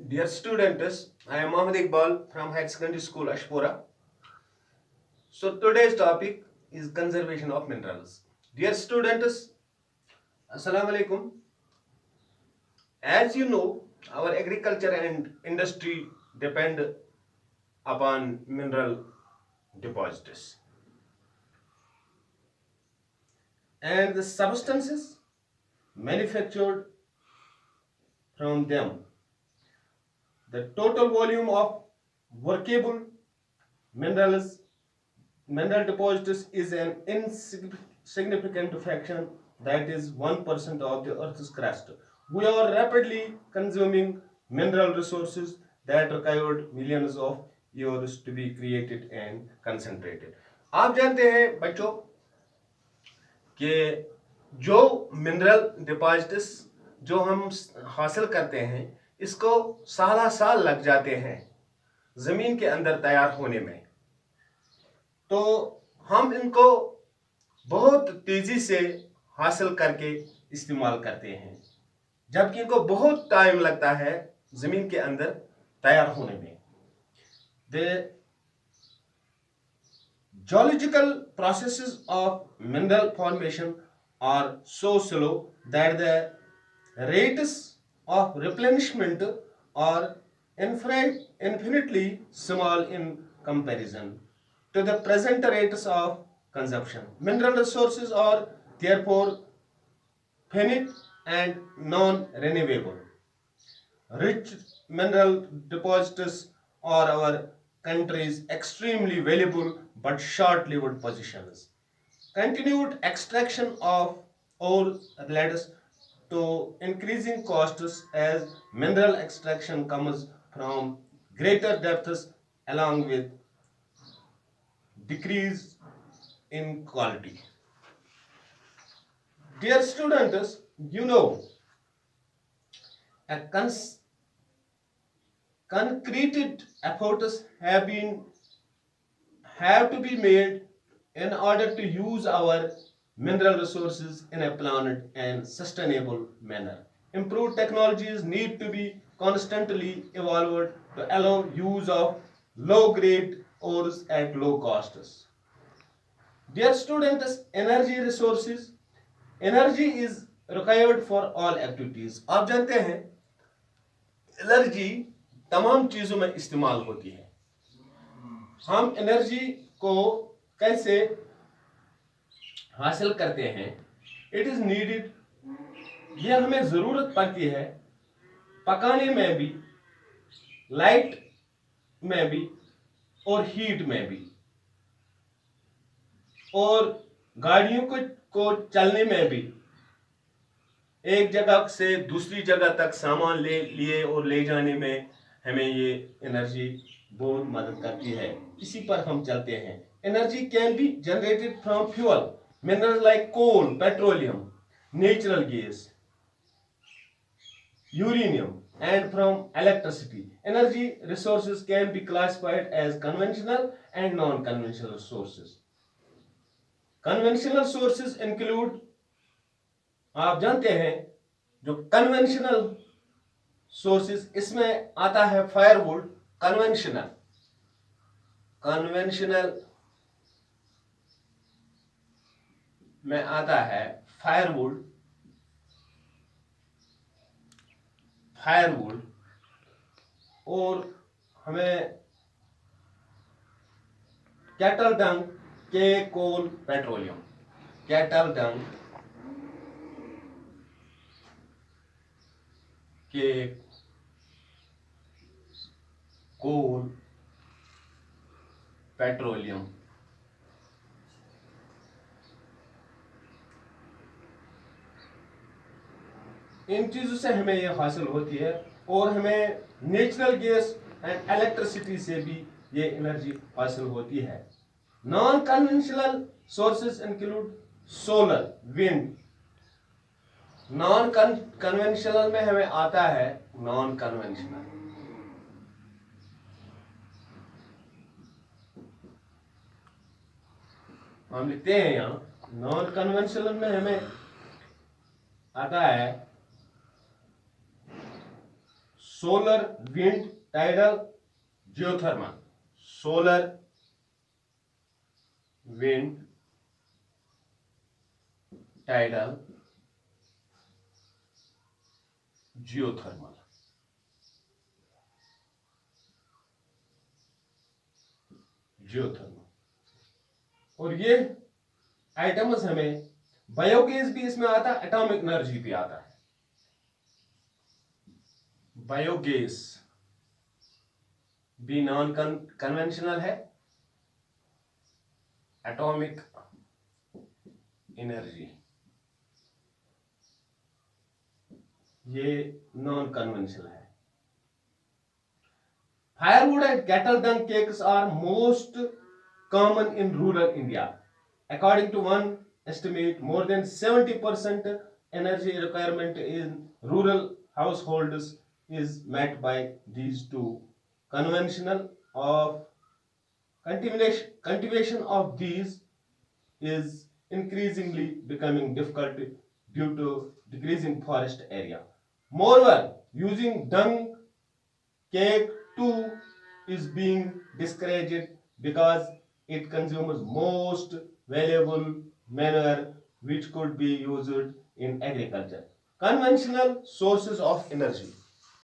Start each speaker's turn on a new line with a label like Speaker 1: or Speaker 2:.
Speaker 1: Dear students, I am Mohammad Iqbal from Higher Secondary School Ashpura. So today's topic is conservation of minerals. Dear students, Assalamu alaikum. As you know, our agriculture and industry depend upon mineral deposits. And the substances manufactured from them. The total volume of workable minerals mineral deposits is an insignificant fraction, that is 1% of the earth's crust. We are rapidly consuming mineral resources that required millions of years to be created and concentrated. आप जानते हैं बच्चों कि जो mineral deposits जो हम हासिल करते हैं इसको साल साल लग जाते हैं ज़मीन के अंदर तैयार होने में, तो हम इनको बहुत तेजी से हासिल करके इस्तेमाल करते हैं, जबकि इनको बहुत टाइम लगता है ज़मीन के अंदर तैयार होने में. The geological processes of mineral formation are so slow that the rates of replenishment are infinitely small in comparison to the present rates of consumption. Mineral resources are therefore finite and non-renewable. Rich mineral deposits are our country's extremely valuable but short-lived possessions. Continued extraction of ore leads to increasing costs as mineral extraction comes from greater depths along with decrease in quality. Dear students, you know, a concreted efforts have to be made in order to use our mineral resources in a planned and sustainable manner. Improved technologies need to be constantly evolved to allow use of low grade ores at low costs. Dear students, energy is required for all activities. आप जानते हैं energy तमाम चीजों में इस्तेमाल होती है. हम एनर्जी को कैसे हासिल करते हैं? इट इज नीडेड, यह हमें जरूरत पड़ती है पकाने में भी, लाइट में भी और हीट में भी, और गाड़ियों को चलने में भी. एक जगह से दूसरी जगह तक सामान लिए और ले जाने में हमें ये एनर्जी बहुत मदद करती है. इसी पर हम चलते हैं. Energy can be generated from fuel minerals like coal, petroleum, natural gas, uranium, and from electricity. Energy resources can be classified as conventional and non-conventional sources. Conventional sources include, आप जानते हैं जो कन्वेंशनल सोर्सेज, इसमें आता है firewood. Conventional में आता है फायरवुड और हमें कैटल डंग, के कोल, पेट्रोलियम. कैटल डंग, के कोल, पेट्रोलियम. इन चीजों से हमें यह हासिल होती है, और हमें नेचुरल गैस एंड इलेक्ट्रिसिटी से भी ये एनर्जी हासिल होती है. Non conventional sources include solar, wind. Non conventional में हमें आता है नॉन कन्वेंशनल. हम लिखते हैं यहां नॉन कन्वेंशनल में हमें आता है solar, wind, tidal, geothermal. Solar, wind, tidal, geothermal. Geothermal. और ये आइटम्स हमें बायोगैस भी इसमें आता है, एटॉमिक एनर्जी भी आता है। बायोगैस भी नॉन कन्वेंशनल है, एटॉमिक एनर्जी ये नॉन कन्वेंशनल है। Firewood and cattle dung cakes are most common in rural India. According to one estimate, more than 70% energy requirement in rural households is met by these two. Conventional of cultivation of these is increasingly becoming difficult due to decreasing forest area. Moreover, using dung cake too is being discouraged because it consumes most valuable manure which could be used in agriculture. Conventional sources of energy.